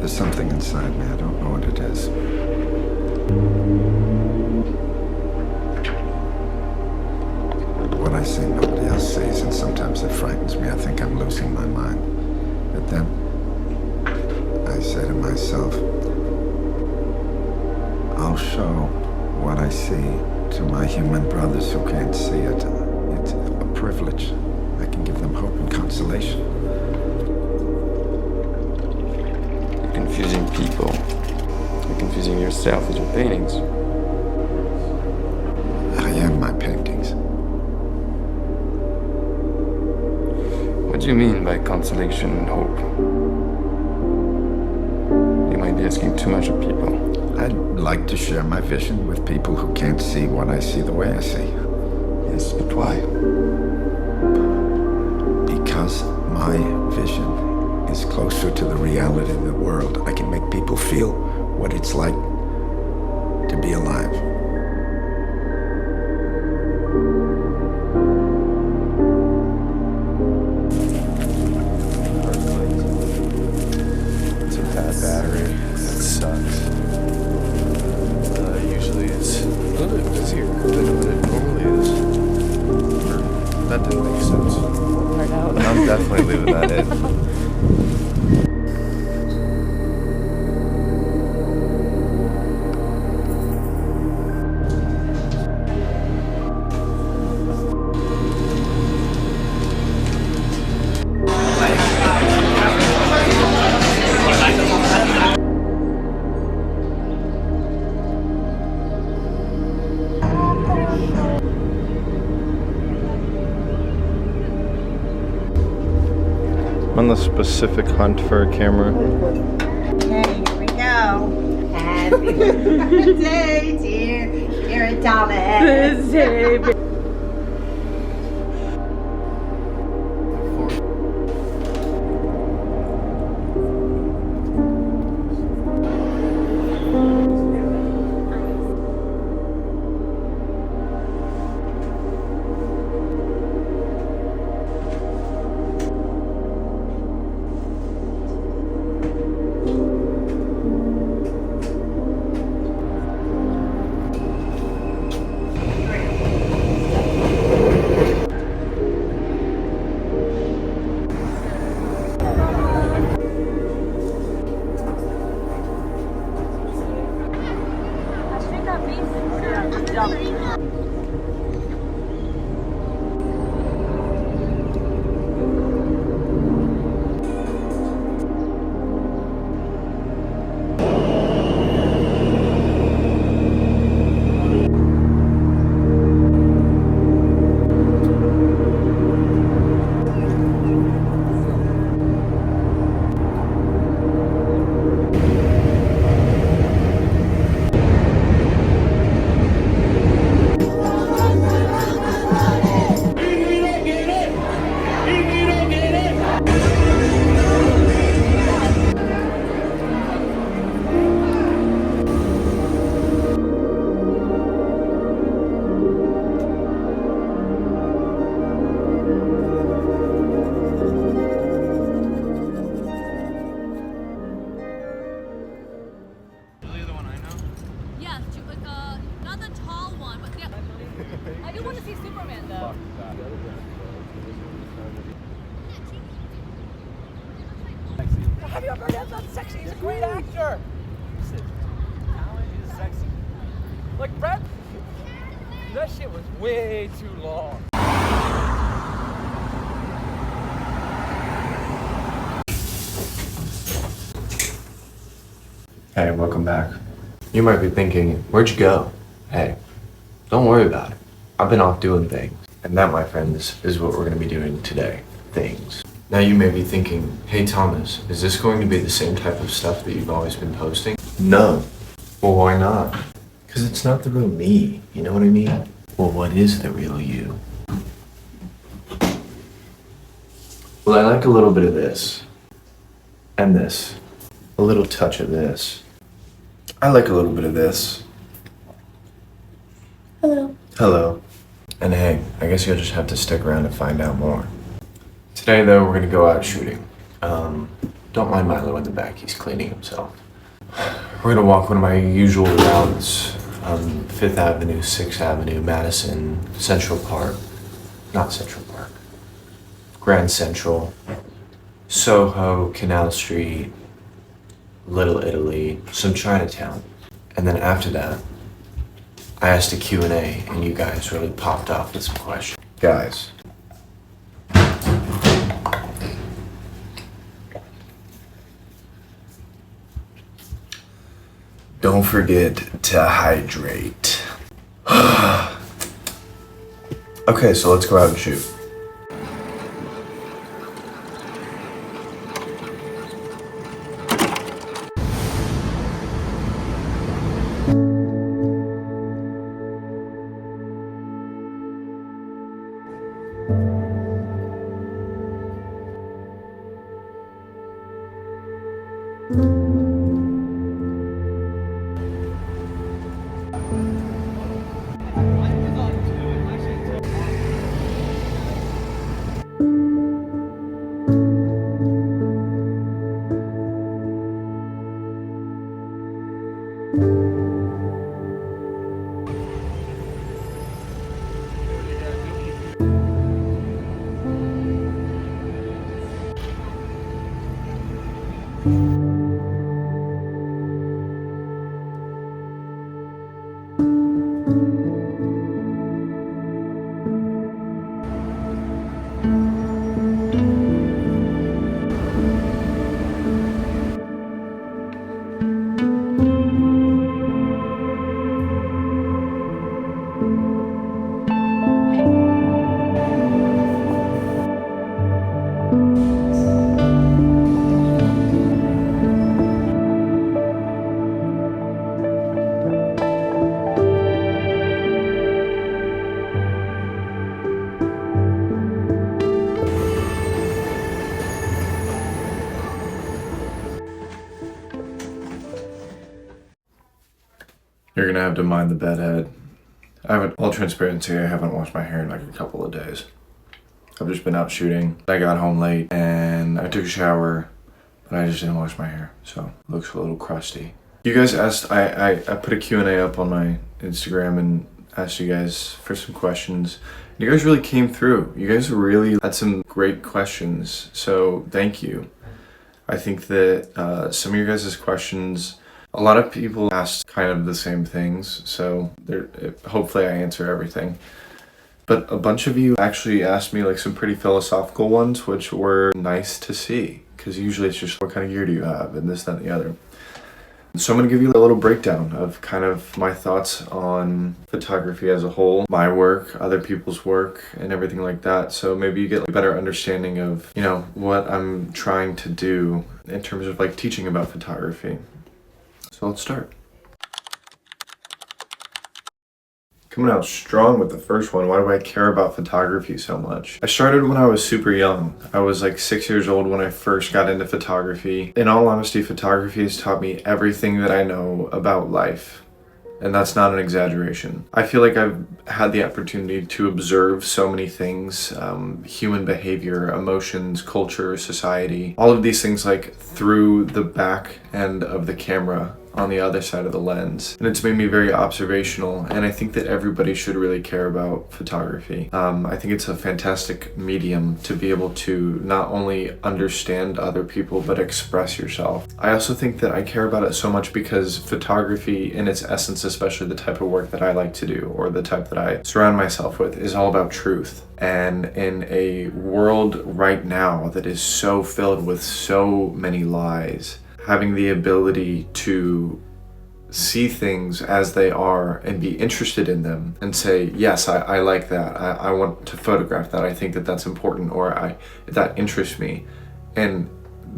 There's something inside me, I don't know what it is. What I see nobody else sees, and sometimes it frightens me. I think I'm losing my mind. But then I say to myself, I'll show what I see to my human brothers who can't see it. It's a privilege. I can give them hope and consolation. You're confusing people. You're confusing yourself with your paintings. I am my paintings. What do you mean by consolation and hope? You might be asking too much of people. I'd like to share my vision with people who can't see what I see the way I see. Yes, but why? Because my vision is closer to the reality of the world. I can make people feel what it's like to be alive. It's a bad battery. That sucks. Usually it's a little bit busier than what it normally is. That didn't make sense. Right out. I'm definitely leaving that in. On the specific hunt for a camera. Okay, here we go. Happy birthday, dear Thomas. Not the tall one, but yeah. I do want to see Superman though. Have you ever heard him? That's sexy. He's a great actor. Listen, talent is sexy. Like Brad, that shit was way too long. Hey, welcome back. You might be thinking, where'd you go? Hey, don't worry about it. I've been off doing things. And that, my friends, is what we're going to be doing today. Things. Now you may be thinking, hey Thomas, is this going to be the same type of stuff that you've always been posting? No. Well, why not? Because it's not the real me, you know what I mean? Well, what is the real you? Well, I like a little bit of this. And this. A little touch of this. I like a little bit of this. Hello. Hello. And hey, I guess you'll just have to stick around to find out more. Today though, we're gonna go out shooting. Don't mind Milo in the back, he's cleaning himself. We're gonna walk one of my usual routes. 5th Avenue, 6th Avenue, Madison, Central Park. Not Central Park. Grand Central, Soho, Canal Street, Little Italy, some Chinatown. And then after that, I asked a Q&A and you guys really popped off with some questions. Guys. Don't forget to hydrate. Okay, so let's go out and shoot. You're gonna have to mind the bedhead. All transparency, I haven't washed my hair in like a couple of days. I've just been out shooting. I got home late and I took a shower, but I just didn't wash my hair, so it looks a little crusty. You guys asked, I put a Q&A up on my Instagram and asked you guys for some questions. You guys really came through. You guys really had some great questions, so thank you. I think that some of your guys' questions, a lot of people asked kind of the same things, so hopefully I answer everything. But a bunch of you actually asked me like some pretty philosophical ones, which were nice to see, because usually it's just what kind of gear do you have and this, that, and the other. So I'm going to give you a little breakdown of kind of my thoughts on photography as a whole, my work, other people's work, and everything like that. So maybe you get a better understanding of, you know, what I'm trying to do in terms of like teaching about photography. So let's start. Coming out strong with the first one, why do I care about photography so much? I started when I was super young. I was like 6 years old when I first got into photography. In all honesty, photography has taught me everything that I know about life. And that's not an exaggeration. I feel like I've had the opportunity to observe so many things, human behavior, emotions, culture, society, all of these things like through the back end of the camera on the other side of the lens. And it's made me very observational, and I think that everybody should really care about photography. I think it's a fantastic medium to be able to not only understand other people, but express yourself. I also think that I care about it so much because photography in its essence, especially the type of work that I like to do, or the type that I surround myself with, is all about truth. And in a world right now that is so filled with so many lies, having the ability to see things as they are and be interested in them and say, yes, I like that. I want to photograph that. I think that that's important, or that interests me. And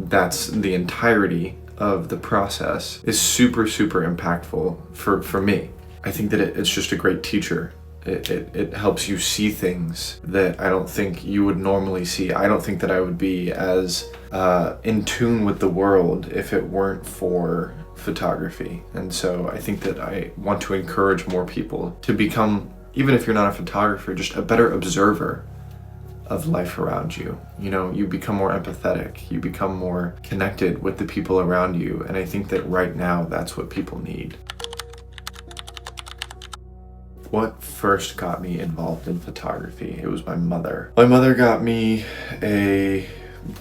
that's the entirety of the process is super, super impactful for me. I think that it's just a great teacher. It helps you see things that I don't think you would normally see. I don't think that I would be as in tune with the world if it weren't for photography. And so I think that I want to encourage more people to become, even if you're not a photographer, just a better observer of life around you. You know, you become more empathetic, you become more connected with the people around you, and I think that right now that's what people need. What first got me involved in photography? It was my mother. My mother got me a,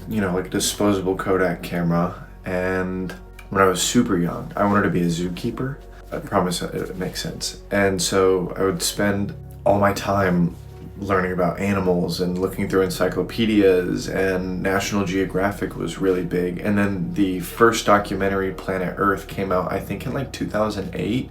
like a disposable Kodak camera, and when I was super young, I wanted to be a zookeeper. I promise it makes sense. And so I would spend all my time learning about animals and looking through encyclopedias, and National Geographic was really big. And then the first documentary, Planet Earth, came out I think in like 2008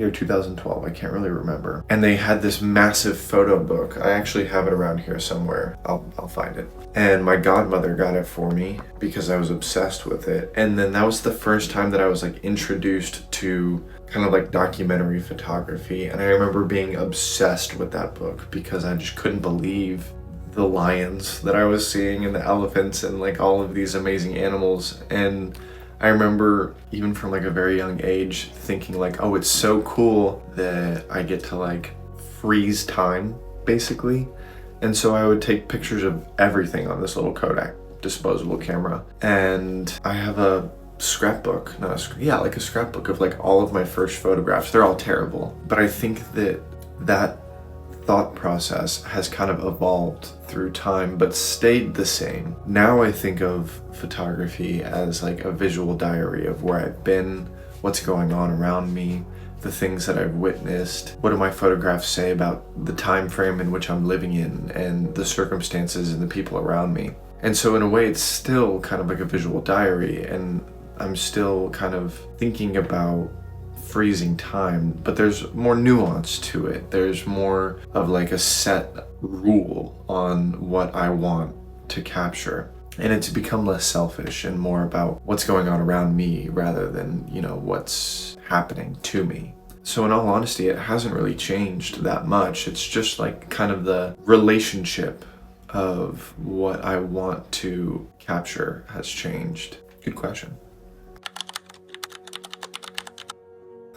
or 2012, I can't really remember. And they had this massive photo book. I actually have it around here somewhere. I'll find it. And my godmother got it for me because I was obsessed with it. And then that was the first time that I was like introduced to kind of like documentary photography. And I remember being obsessed with that book because I just couldn't believe the lions that I was seeing and the elephants and like all of these amazing animals. And I remember even from like a very young age thinking like, oh, it's so cool that I get to like freeze time basically. And so I would take pictures of everything on this little Kodak disposable camera. And I have a scrapbook, like a scrapbook of like all of my first photographs. They're all terrible, but I think that thought process has kind of evolved through time but stayed the same. Now I think of photography as like a visual diary of where I've been, what's going on around me, the things that I've witnessed. What do my photographs say about the time frame in which I'm living in and the circumstances and the people around me? And so in a way it's still kind of like a visual diary, and I'm still kind of thinking about freezing time, but there's more nuance to it. There's more of like a set rule on what I want to capture. And it's become less selfish and more about what's going on around me rather than, what's happening to me. So in all honesty, it hasn't really changed that much. It's just like kind of the relationship of what I want to capture has changed. Good question.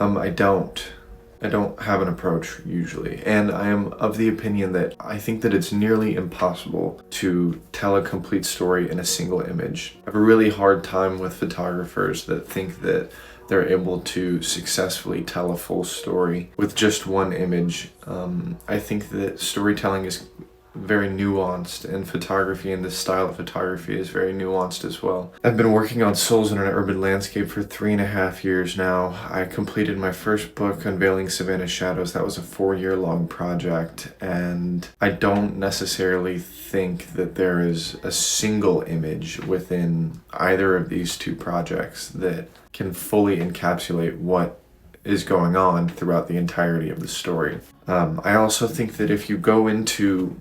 I don't have an approach usually, and I am of the opinion that I think that it's nearly impossible to tell a complete story in a single image. I have a really hard time with photographers that think that they're able to successfully tell a full story with just one image. I think that storytelling is very nuanced, and photography and this style of photography is very nuanced as well. I've been working on souls in an urban landscape for 3.5 years now. I completed my first book, Unveiling Savannah Shadows. That was a 4-year-long project, and I don't necessarily think that there is a single image within either of these two projects that can fully encapsulate what is going on throughout the entirety of the story. I also think that if you go into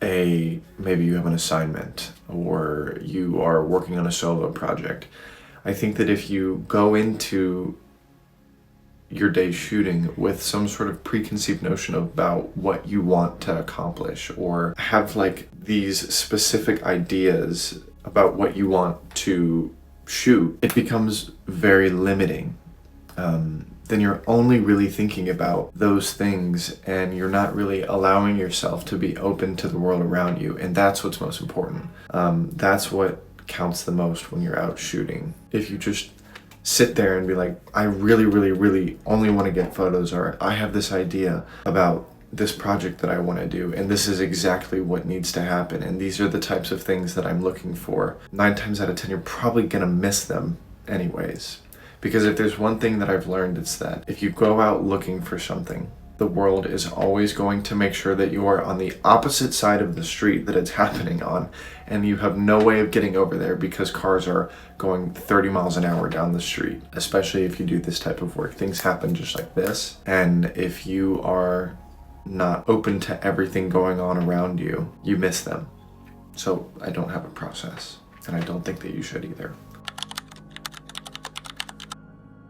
maybe you have an assignment or you are working on a solo project, I think that if you go into your day shooting with some sort of preconceived notion about what you want to accomplish, or have like these specific ideas about what you want to shoot, it becomes very limiting. Then you're only really thinking about those things, and you're not really allowing yourself to be open to the world around you. And that's what's most important. That's what counts the most when you're out shooting. If you just sit there and be like, I really, really, really only want to get photos, or I have this idea about this project that I want to do, and this is exactly what needs to happen, and these are the types of things that I'm looking for, 9 times out of 10 you're probably gonna miss them anyways. Because if there's one thing that I've learned, it's that if you go out looking for something, the world is always going to make sure that you are on the opposite side of the street that it's happening on, and you have no way of getting over there because cars are going 30 miles an hour down the street. Especially if you do this type of work, things happen just like this. And if you are not open to everything going on around you, you miss them. So I don't have a process, and I don't think that you should either.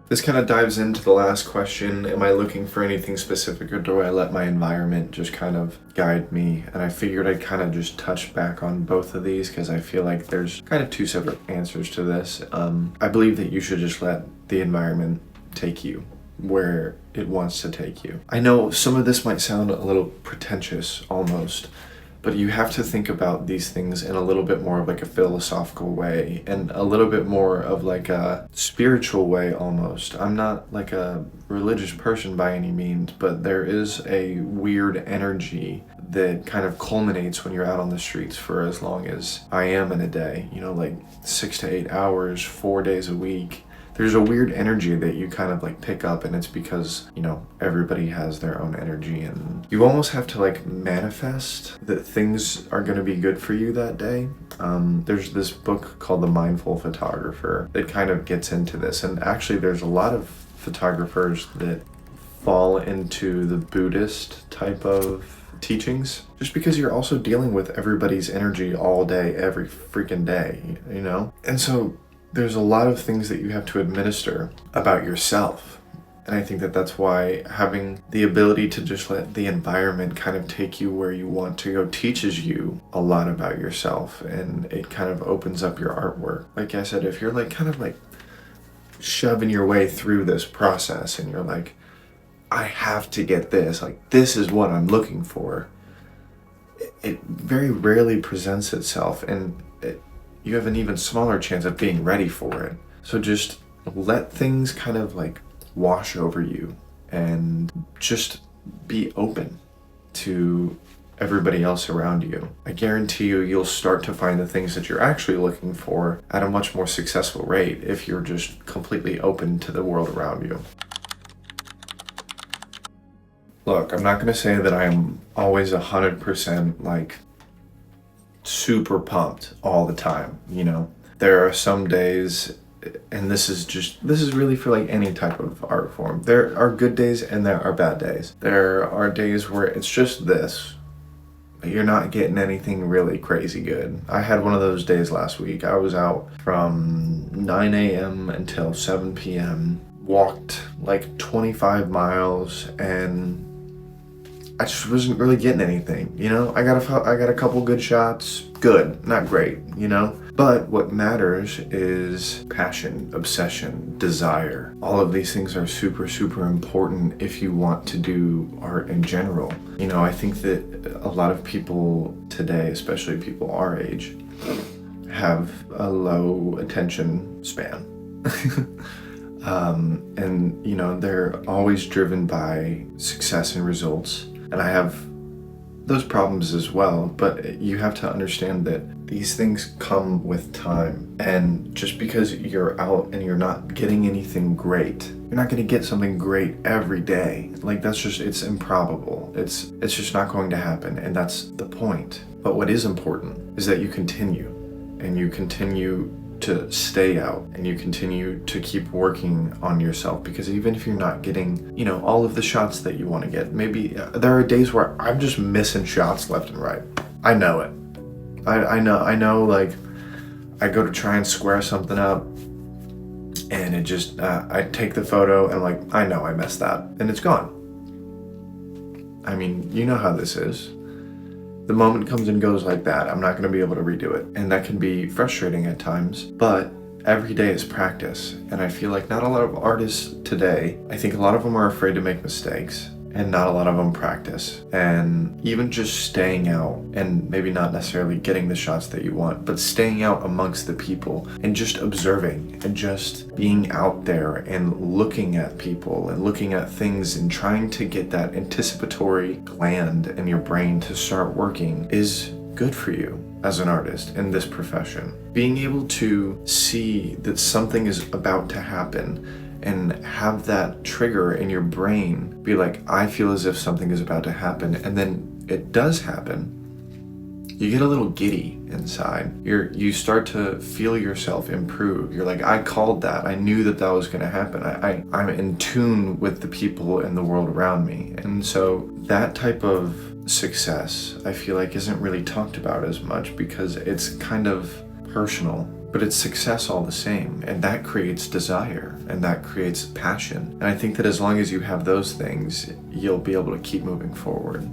This kind of dives into the last question, am I looking for anything specific, or do I let my environment just kind of guide me? And I figured I'd kind of just touch back on both of these because I feel like there's kind of 2 separate answers to this. I believe that you should just let the environment take you where it wants to take you. I know some of this might sound a little pretentious almost, But you have to think about these things in a little bit more of like a philosophical way and a little bit more of like a spiritual way almost. I'm not like a religious person by any means, but there is a weird energy that kind of culminates when you're out on the streets for as long as I am in a day, you know, like 6 to 8 hours, 4 days a week. There's a weird energy that you kind of like pick up, and it's because, you know, everybody has their own energy, and you almost have to like manifest that things are going to be good for you that day. There's this book called The Mindful Photographer that kind of gets into this, and actually there's a lot of photographers that fall into the Buddhist type of teachings, just because you're also dealing with everybody's energy all day, every freaking day, you know? And so there's a lot of things that you have to administer about yourself. And I think that that's why having the ability to just let the environment kind of take you where you want to go teaches you a lot about yourself, and it kind of opens up your artwork. Like I said, if you're like kind of like shoving your way through this process and you're like, I have to get this, like this is what I'm looking for, it very rarely presents itself, and you have an even smaller chance of being ready for it. So just let things kind of like wash over you and just be open to everybody else around you. I guarantee you'll start to find the things that you're actually looking for at a much more successful rate if you're just completely open to the world around you. Look, I'm not going to say that I'm always 100% like super pumped all the time, you know. There are some days, and this is really for like any type of art form. There are good days and there are bad days. There are days where it's just this, but you're not getting anything really crazy good. I had one of those days last week. I was out from 9 a.m. until 7 p.m., walked like 25 miles, and I just wasn't really getting anything, you know? I got a couple good shots, good, not great, you know? But what matters is passion, obsession, desire. All of these things are super, super important if you want to do art in general. You know, I think that a lot of people today, especially people our age, have a low attention span. And, you know, they're always driven by success and results. And I have those problems as well, but you have to understand that these things come with time. And just because you're out and you're not getting anything great, you're not going to get something great every day. Like it's improbable. It's just not going to happen. And that's the point. But what is important is that you continue, and you continue to stay out, and you continue to keep working on yourself, because even if you're not getting, you know, all of the shots that you want to get, maybe there are days where I'm just missing shots left and right. I know it. I know, like I go to try and square something up, and it just, I take the photo and like, I know I messed that, and it's gone. I mean, you know how this is. The moment comes and goes like that. I'm not going to be able to redo it. And that can be frustrating at times, but every day is practice. And I feel like not a lot of artists today, I think a lot of them are afraid to make mistakes, and not a lot of them practice. And even just staying out, and maybe not necessarily getting the shots that you want, but staying out amongst the people and just observing and just being out there and looking at people and looking at things and trying to get that anticipatory gland in your brain to start working is good for you as an artist in this profession. Being able to see that something is about to happen and have that trigger in your brain be like, I feel as if something is about to happen, and then it does happen, you get a little giddy inside. You start to feel yourself improve. You're like, I called that. I knew that was going to happen. I'm in tune with the people in the world around me. And so that type of success, I feel like, isn't really talked about as much because it's kind of personal. But it's success all the same, and that creates desire, and that creates passion. And I think that as long as you have those things, you'll be able to keep moving forward.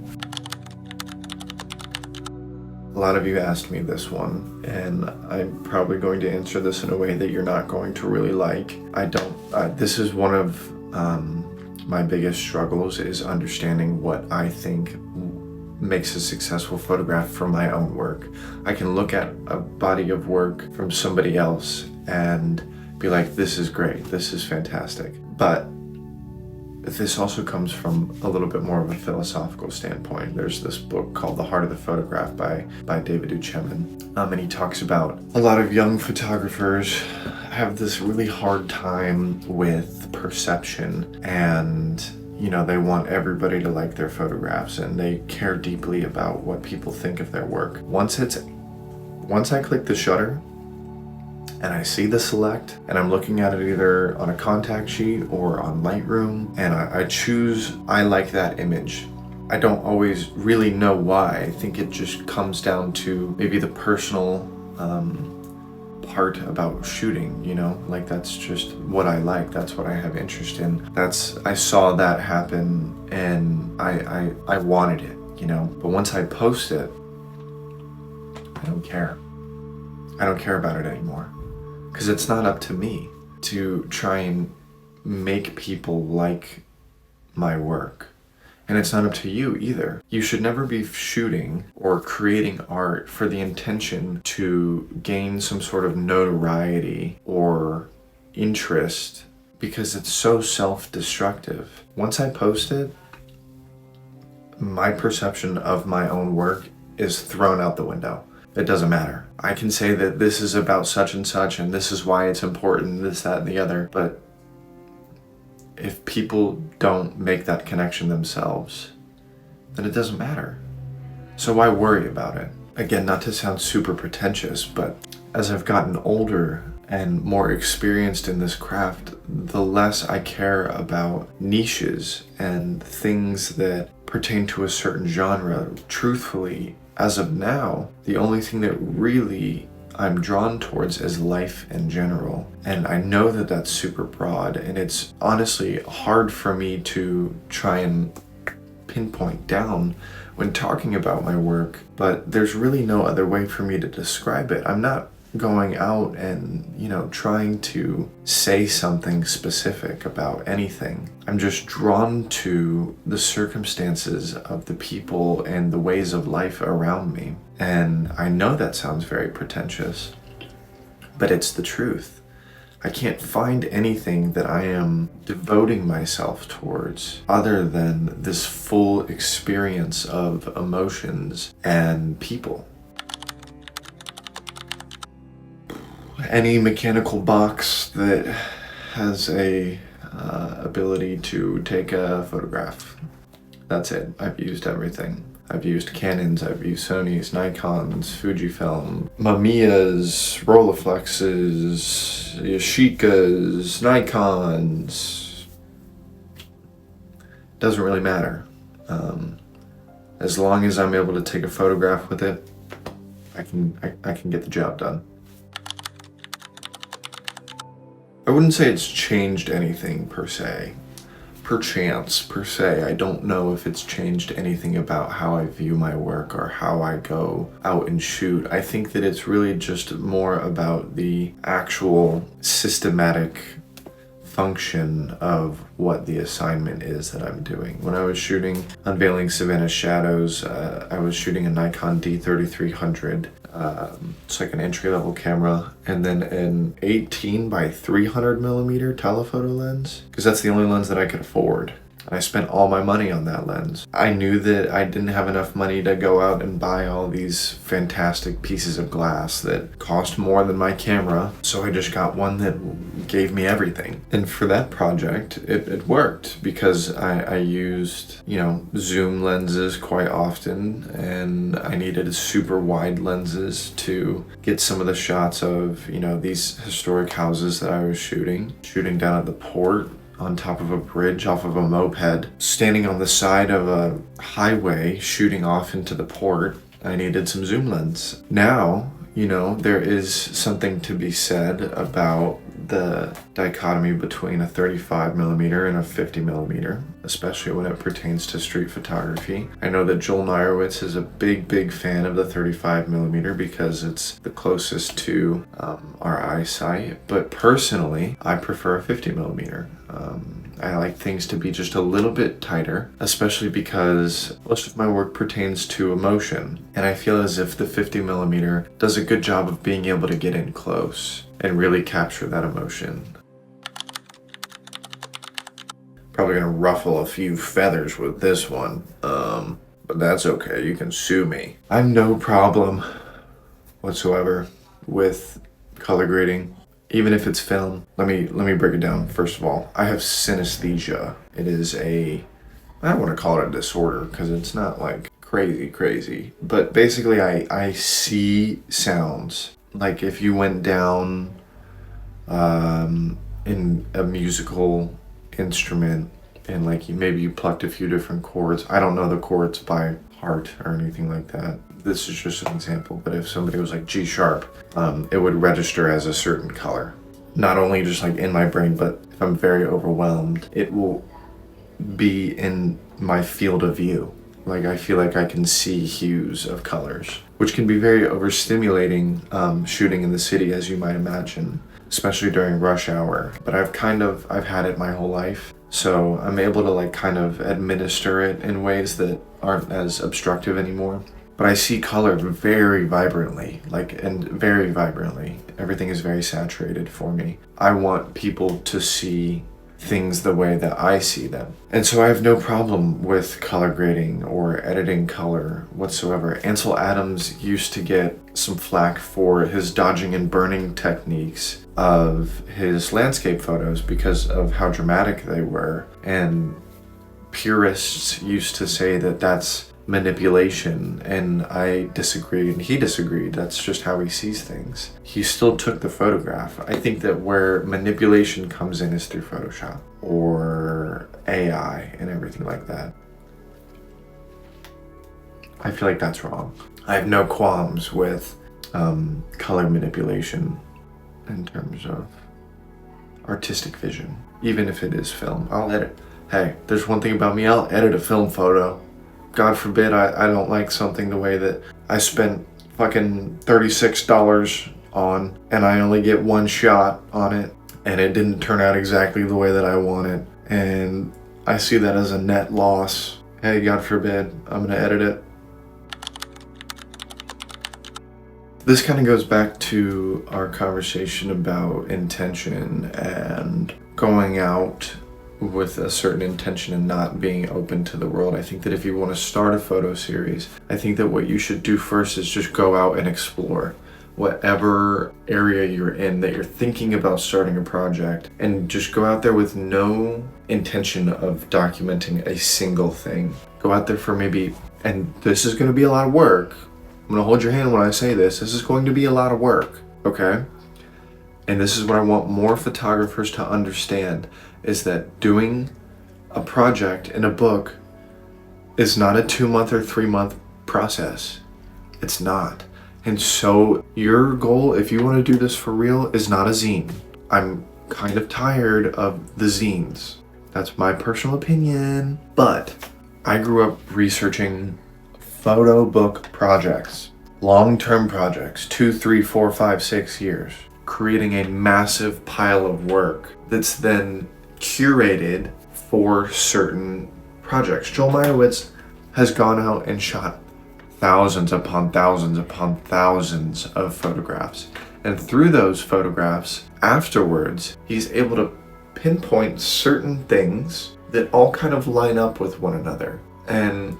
A lot of you asked me this one, and I'm probably going to answer this in a way that you're not going to really like. This is one of my biggest struggles, is understanding what I think makes a successful photograph from my own work. I can look at a body of work from somebody else and be like, this is great, this is fantastic. But this also comes from a little bit more of a philosophical standpoint. There's this book called The Heart of the Photograph by David Duchovny. And he talks about a lot of young photographers have this really hard time with perception, and they want everybody to like their photographs, and they care deeply about what people think of their work. Once I click the shutter and I see the select, and I'm looking at it either on a contact sheet or on Lightroom, and I choose, I like that image. I don't always really know why. I think it just comes down to maybe the personal part about shooting, like that's just what I like, that's what I have interest in. I saw that happen and I wanted it, but once I post it, I don't care. I don't care about it anymore, because it's not up to me to try and make people like my work. And it's not up to you either. You should never be shooting or creating art for the intention to gain some sort of notoriety or interest, because it's so self-destructive. Once I post it, my perception of my own work is thrown out the window. It doesn't matter. I can say that this is about such and such, and this is why it's important, this, that, and the other, but if people don't make that connection themselves, then it doesn't matter. So why worry about it? Again, not to sound super pretentious, but as I've gotten older and more experienced in this craft, the less I care about niches and things that pertain to a certain genre. Truthfully, as of now, the only thing that really I'm drawn towards is life in general. And I know that that's super broad, and it's honestly hard for me to try and pinpoint down when talking about my work, but there's really no other way for me to describe it. I'm not going out and, trying to say something specific about anything. I'm just drawn to the circumstances of the people and the ways of life around me. And I know that sounds very pretentious, but it's the truth. I can't find anything that I am devoting myself towards other than this full experience of emotions and people. Any mechanical box that has a ability to take a photograph. That's it. I've used everything. I've used Canons, I've used Sonys, Nikons, Fujifilm, Mamiyas, Rolleiflexes, Yashicas, Nikons. Doesn't really matter. As long as I'm able to take a photograph with it, I can get the job done. I wouldn't say it's changed anything per se. Perchance, per se, I don't know if it's changed anything about how I view my work or how I go out and shoot. I think that it's really just more about the actual systematic function of what the assignment is that I'm doing. When I was shooting Unveiling Savannah Shadows, I was shooting a Nikon D3300. It's like an entry-level camera, and then an 18 by 300 millimeter telephoto lens, because that's the only lens that I could afford. I spent all my money on that lens. I knew that I didn't have enough money to go out and buy all these fantastic pieces of glass that cost more than my camera, so I just got one that gave me everything. And for that project, it worked, because I used, zoom lenses quite often, and I needed super wide lenses to get some of the shots of, these historic houses that I was shooting down at the port, on top of a bridge off of a moped, standing on the side of a highway shooting off into the port. I needed some zoom lens. Now, there is something to be said about the dichotomy between a 35 millimeter and a 50 millimeter, especially when it pertains to street photography. I know that Joel Nyrowitz is a big fan of the 35 millimeter because it's the closest to our eyesight, but personally, I prefer a 50 millimeter. I like things to be just a little bit tighter, especially because most of my work pertains to emotion. And I feel as if the 50mm does a good job of being able to get in close and really capture that emotion. Probably gonna ruffle a few feathers with this one, but that's okay, you can sue me. I have no problem whatsoever with color grading, even if it's film. Let me break it down. First of all, I have synesthesia. It is I don't want to call it a disorder because it's not like crazy, but basically I see sounds. Like if you went down in a musical instrument and like maybe you plucked a few different chords. I don't know the chords by heart or anything like that. This is just an example, but if somebody was like G sharp, it would register as a certain color. Not only just like in my brain, but if I'm very overwhelmed, it will be in my field of view. Like I feel like I can see hues of colors, which can be very overstimulating shooting in the city, as you might imagine, especially during rush hour. But I've had it my whole life. So I'm able to like kind of administer it in ways that aren't as obstructive anymore. But I see color very vibrantly, very vibrantly. Everything is very saturated for me. I want people to see things the way that I see them. And so I have no problem with color grading or editing color whatsoever. Ansel Adams used to get some flack for his dodging and burning techniques of his landscape photos because of how dramatic they were. And purists used to say that that's manipulation, and I disagreed and he disagreed. That's just how he sees things. He still took the photograph. I think that where manipulation comes in is through Photoshop or AI and everything like that. I feel like that's wrong. I have no qualms with color manipulation in terms of artistic vision. Even if it is film, I'll edit. Hey, there's one thing about me, I'll edit a film photo. God forbid I don't like something the way that I spent fucking $36 on and I only get one shot on it and it didn't turn out exactly the way that I wanted, and I see that as a net loss. Hey, God forbid, I'm gonna edit it. This kind of goes back to our conversation about intention and going out with a certain intention and not being open to the world. I think that if you want to start a photo series, I think that what you should do first is just go out and explore whatever area you're in that you're thinking about starting a project, and just go out there with no intention of documenting a single thing. Go out there for maybe, and this is going to be a lot of work. I'm going to hold your hand when I say this. This is going to be a lot of work, okay? And this is what I want more photographers to understand, is that doing a project in a book is not a 2-month or 3-month process. It's not. And so your goal, if you want to do this for real, is not a zine. I'm kind of tired of the zines. That's my personal opinion. But I grew up researching photo book projects, long-term projects, 2, 3, 4, 5, 6 years, creating a massive pile of work that's then curated for certain projects. Joel Meyerowitz has gone out and shot thousands upon thousands upon thousands of photographs. And through those photographs, afterwards, he's able to pinpoint certain things that all kind of line up with one another. And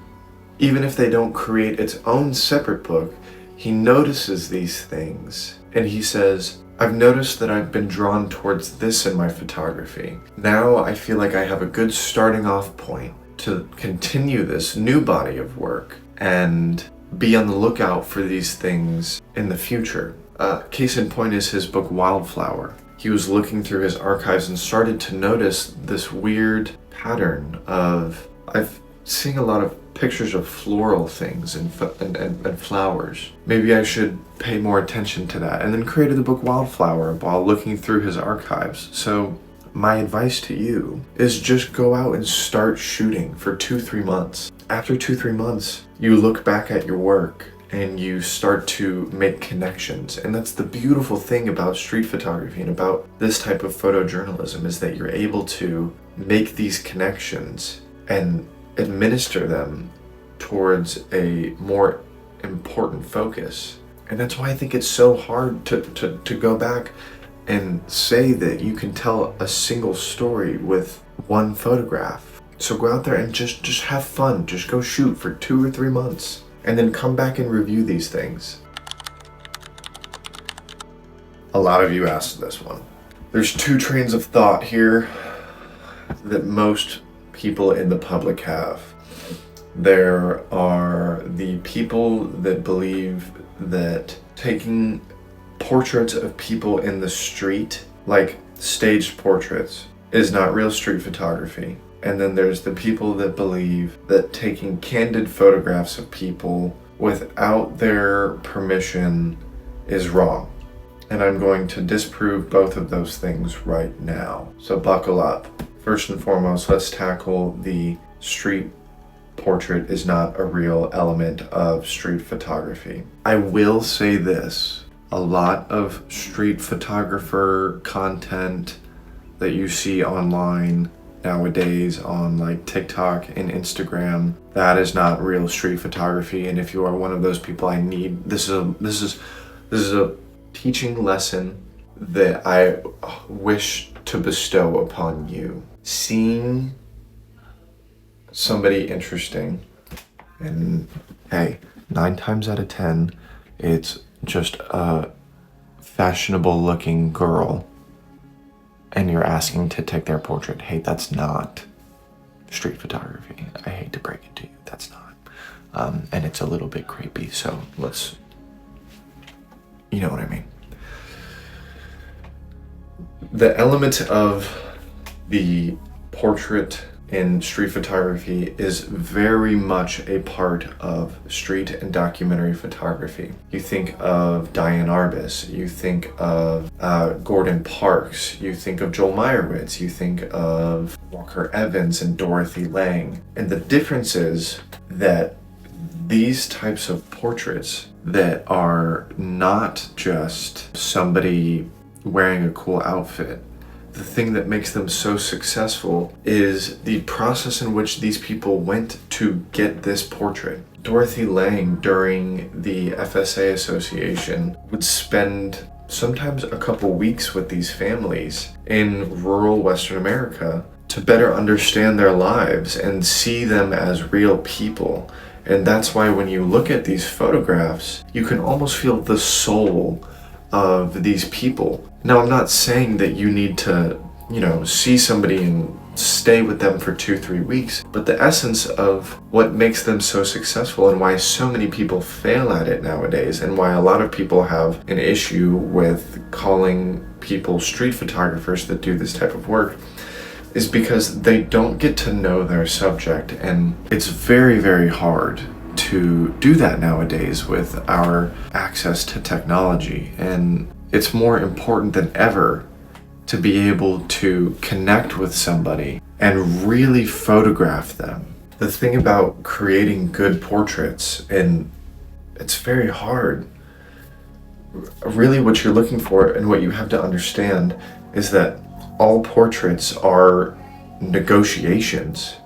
even if they don't create its own separate book, he notices these things and he says, I've noticed that I've been drawn towards this in my photography. Now I feel like I have a good starting off point to continue this new body of work and be on the lookout for these things in the future. Case in point is his book Wildflower. He was looking through his archives and started to notice this weird pattern of, I've seen a lot of pictures of floral things and flowers. Maybe I should pay more attention to that. And then created the book Wildflower while looking through his archives. So my advice to you is just go out and start shooting for 2-3 months. After 2-3 months, you look back at your work and you start to make connections. And that's the beautiful thing about street photography and about this type of photojournalism, is that you're able to make these connections and administer them towards a more important focus. And that's why I think it's so hard to go back and say that you can tell a single story with one photograph. So go out there and just have fun. Just go shoot for 2 or 3 months and then come back and review these things. A lot of you asked this one. There's 2 trains of thought here that most people in the public have. There are the people that believe that taking portraits of people in the street, like staged portraits, is not real street photography. And then there's the people that believe that taking candid photographs of people without their permission is wrong. And I'm going to disprove both of those things right now. So buckle up. First and foremost, let's tackle the street portrait is not a real element of street photography. I will say this, a lot of street photographer content that you see online nowadays on like TikTok and Instagram, that is not real street photography. And if you are one of those people, this is a teaching lesson that I wish to bestow upon you. Seeing somebody interesting, and hey, 9 times out of 10, it's just a fashionable looking girl, and you're asking to take their portrait. Hey, that's not street photography. I hate to break it to you, that's not. And it's a little bit creepy, so you know what I mean. The element of the portrait in street photography is very much a part of street and documentary photography. You think of Diane Arbus, you think of Gordon Parks, you think of Joel Meyerowitz, you think of Walker Evans and Dorothy Lang. And the difference is that these types of portraits that are not just somebody wearing a cool outfit, the thing that makes them so successful is the process in which these people went to get this portrait. Dorothy Lang, during the FSA Association, would spend sometimes a couple weeks with these families in rural Western America to better understand their lives and see them as real people. And that's why when you look at these photographs, you can almost feel the soul of these people. Now, I'm not saying that you need to, see somebody and stay with them for 2-3 weeks, but the essence of what makes them so successful and why so many people fail at it nowadays, and why a lot of people have an issue with calling people street photographers that do this type of work, is because they don't get to know their subject. And it's very, very hard to do that nowadays with our access to technology. And it's more important than ever to be able to connect with somebody and really photograph them. The thing about creating good portraits, and it's very hard, really what you're looking for and what you have to understand is that all portraits are negotiations,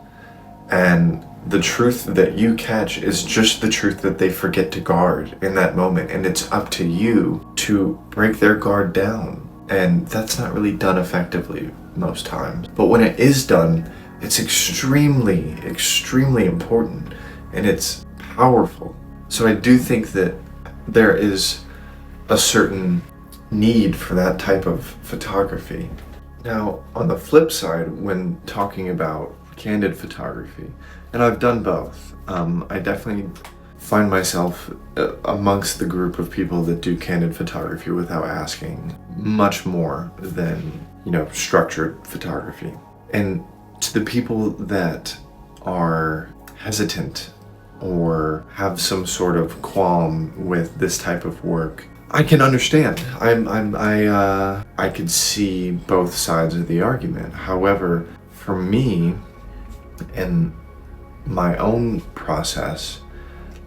and the truth that you catch is just the truth that they forget to guard in that moment, and it's up to you to break their guard down. And that's not really done effectively most times, but when it is done, it's extremely, extremely important, and it's powerful. So I do think that there is a certain need for that type of photography. Now, on the flip side, when talking about candid photography, and I've done both, I definitely find myself amongst the group of people that do candid photography without asking much more than, structured photography. And to the people that are hesitant or have some sort of qualm with this type of work, I can understand. I could see both sides of the argument. However, for me, in my own process,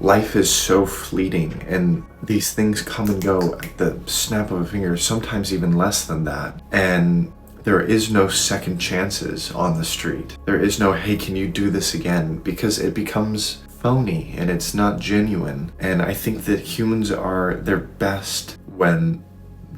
life is so fleeting, and these things come and go at the snap of a finger, sometimes even less than that. And there is no second chances on the street. There is no, hey, can you do this again? Because it becomes phony and it's not genuine. And I think that humans are their best when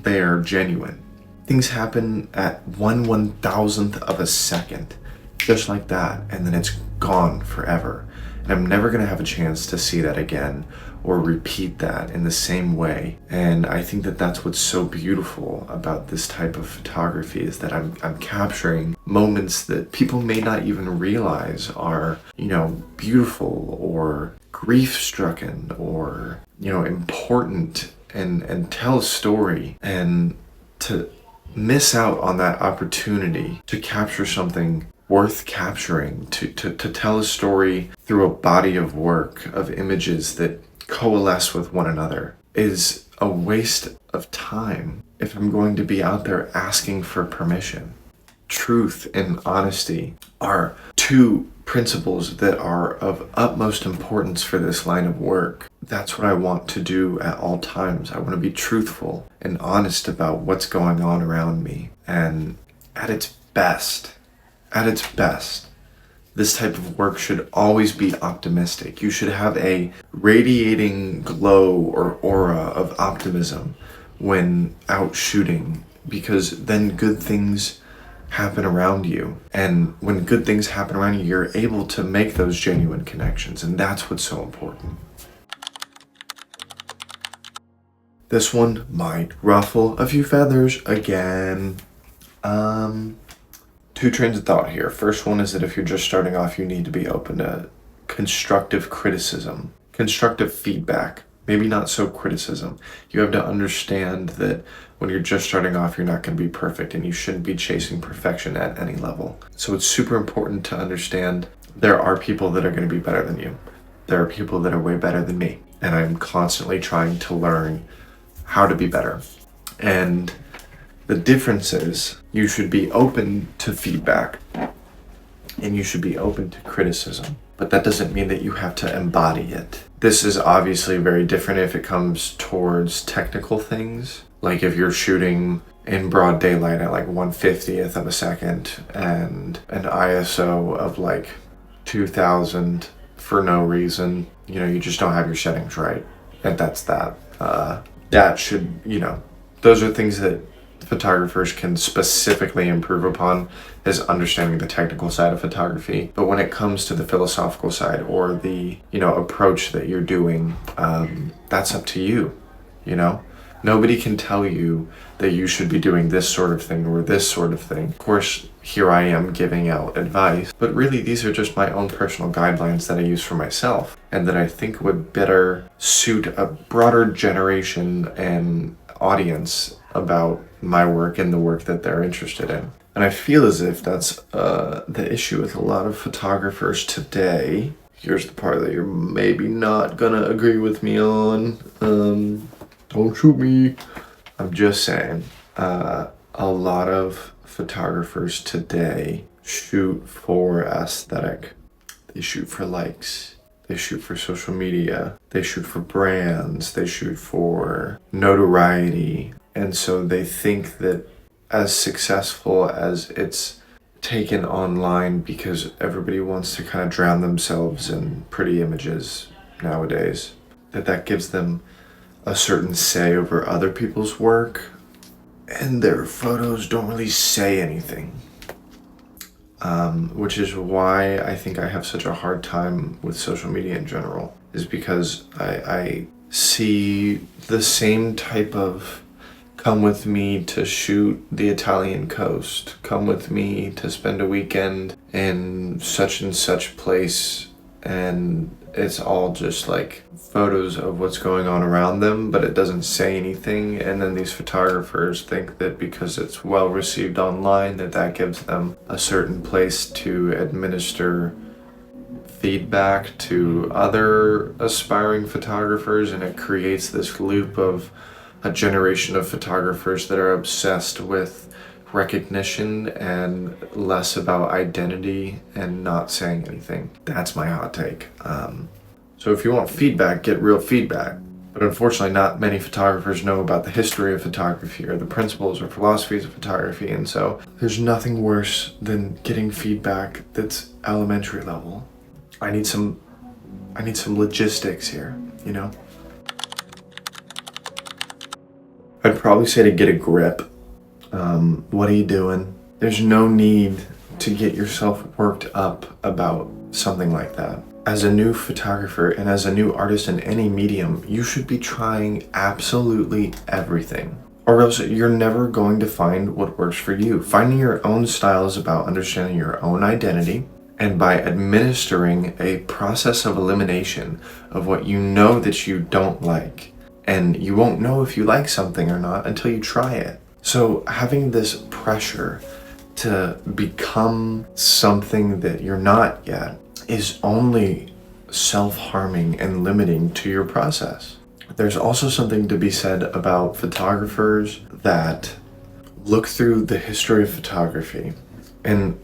they are genuine. Things happen at 1/1000th of a second, just like that, and then it's gone forever. And I'm never gonna have a chance to see that again or repeat that in the same way. And I think that that's what's so beautiful about this type of photography, is that I'm capturing moments that people may not even realize are, beautiful or grief-stricken or, important, and tell a story. And to miss out on that opportunity to capture something worth capturing, to tell a story through a body of work, of images that coalesce with one another, is a waste of time if I'm going to be out there asking for permission. Truth and honesty are two principles that are of utmost importance for this line of work. That's what I want to do at all times. I want to be truthful and honest about what's going on around me. And at its best, this type of work should always be optimistic. You should have a radiating glow or aura of optimism when out shooting, because then good things happen around you. And when good things happen around you, you're able to make those genuine connections. And that's what's so important. This one might ruffle a few feathers again. Two trains of thought here. First one is that if you're just starting off, you need to be open to constructive criticism, constructive feedback, maybe not so criticism. You have to understand that when you're just starting off, you're not going to be perfect, and you shouldn't be chasing perfection at any level. So it's super important to understand there are people that are going to be better than you. There are people that are way better than me, and I'm constantly trying to learn how to be better. And the difference is you should be open to feedback and you should be open to criticism, but that doesn't mean that you have to embody it. This is obviously very different if it comes towards technical things. Like if you're shooting in broad daylight at like 1/50th of a second and an ISO of like 2000 for no reason, you just don't have your settings right. And that's that. That should, those are things that photographers can specifically improve upon, is understanding the technical side of photography. But when it comes to the philosophical side or the approach that you're doing, that's up to you. Nobody can tell you that you should be doing this sort of thing or this sort of thing. Of course, here I am giving out advice, but really these are just my own personal guidelines that I use for myself and that I think would better suit a broader generation and audience about my work and the work that they're interested in. And I feel as if that's the issue with a lot of photographers today. Here's the part that you're maybe not gonna agree with me on. Don't shoot me. I'm just saying, a lot of photographers today shoot for aesthetic. They shoot for likes. They shoot for social media. They shoot for brands. They shoot for notoriety. And so they think that as successful as it's taken online, because everybody wants to kind of drown themselves in pretty images nowadays, that gives them a certain say over other people's work, and their photos don't really say anything. Which is why I think I have such a hard time with social media in general, is because I see the same type of come with me to shoot the Italian coast, come with me to spend a weekend in such and such place, and it's all just like photos of what's going on around them, but it doesn't say anything. And then these photographers think that because it's well received online, that gives them a certain place to administer feedback to other aspiring photographers, and it creates this loop of a generation of photographers that are obsessed with recognition and less about identity and not saying anything. That's my hot take. So if you want feedback, get real feedback. But unfortunately, not many photographers know about the history of photography or the principles or philosophies of photography. And so there's nothing worse than getting feedback that's elementary level. I need some logistics here, you know? I'd probably say to get a grip. What are you doing? There's no need to get yourself worked up about something like that. As a new photographer and as a new artist in any medium, you should be trying absolutely everything, or else you're never going to find what works for you. Finding your own style is about understanding your own identity, and by administering a process of elimination of what you know that you don't like. And you won't know if you like something or not until you try it. So having this pressure to become something that you're not yet is only self-harming and limiting to your process. There's also something to be said about photographers that look through the history of photography, and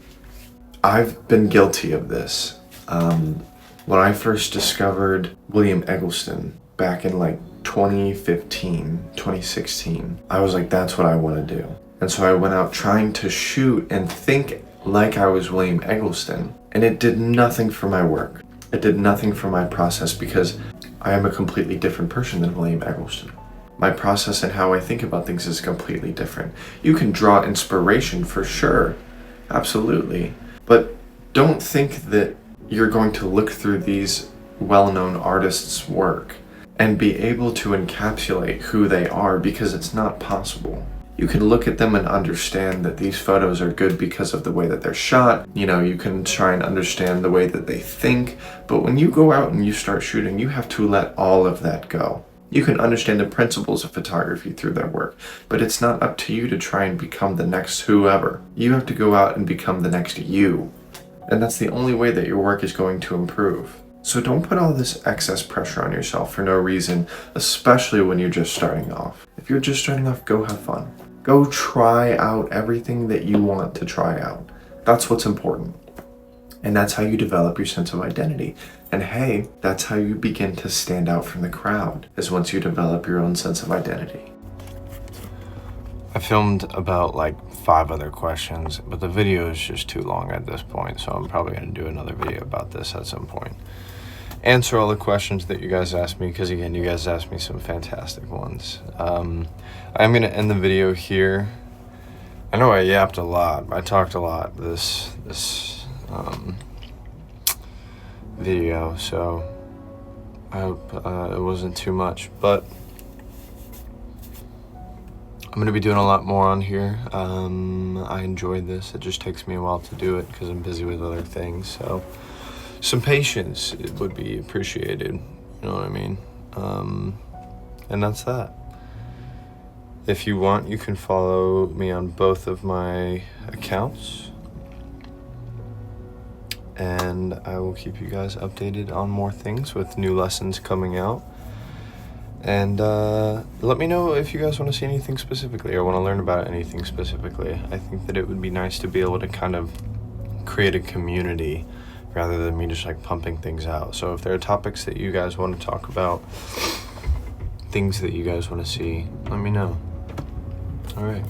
I've been guilty of this. When I first discovered William Eggleston back in like 2015, 2016, I was like, that's what I want to do. And so I went out trying to shoot and think like I was William Eggleston, and it did nothing for my work. It did nothing for my process because I am a completely different person than William Eggleston. My process and how I think about things is completely different. You can draw inspiration for sure, absolutely, but don't think that you're going to look through these well-known artists' work and be able to encapsulate who they are, because it's not possible. You can look at them and understand that these photos are good because of the way that they're shot. You know, you can try and understand the way that they think, but when you go out and you start shooting, you have to let all of that go. You can understand the principles of photography through their work, but it's not up to you to try and become the next whoever. You have to go out and become the next you. And that's the only way that your work is going to improve. So don't put all this excess pressure on yourself for no reason, especially when you're just starting off. If you're just starting off, go have fun. Go try out everything that you want to try out. That's what's important. And that's how you develop your sense of identity. And hey, that's how you begin to stand out from the crowd, is once you develop your own sense of identity. I filmed about like 5 other questions, but the video is just too long at this point, so I'm probably going to do another video about this at some point. Answer all the questions that you guys asked me, because again, you guys asked me some fantastic ones. I'm going to end the video here. I know I yapped a lot. I talked a lot this video, so I hope it wasn't too much, but I'm going to be doing a lot more on here. I enjoyed this. It just takes me a while to do it because I'm busy with other things, so some patience, it would be appreciated, you know what I mean? And that's that. If you want, you can follow me on both of my accounts, and I will keep you guys updated on more things with new lessons coming out. And let me know if you guys want to see anything specifically or want to learn about anything specifically. I think that it would be nice to be able to kind of create a community rather than me just like pumping things out. So if there are topics that you guys want to talk about, things that you guys want to see, let me know. All right.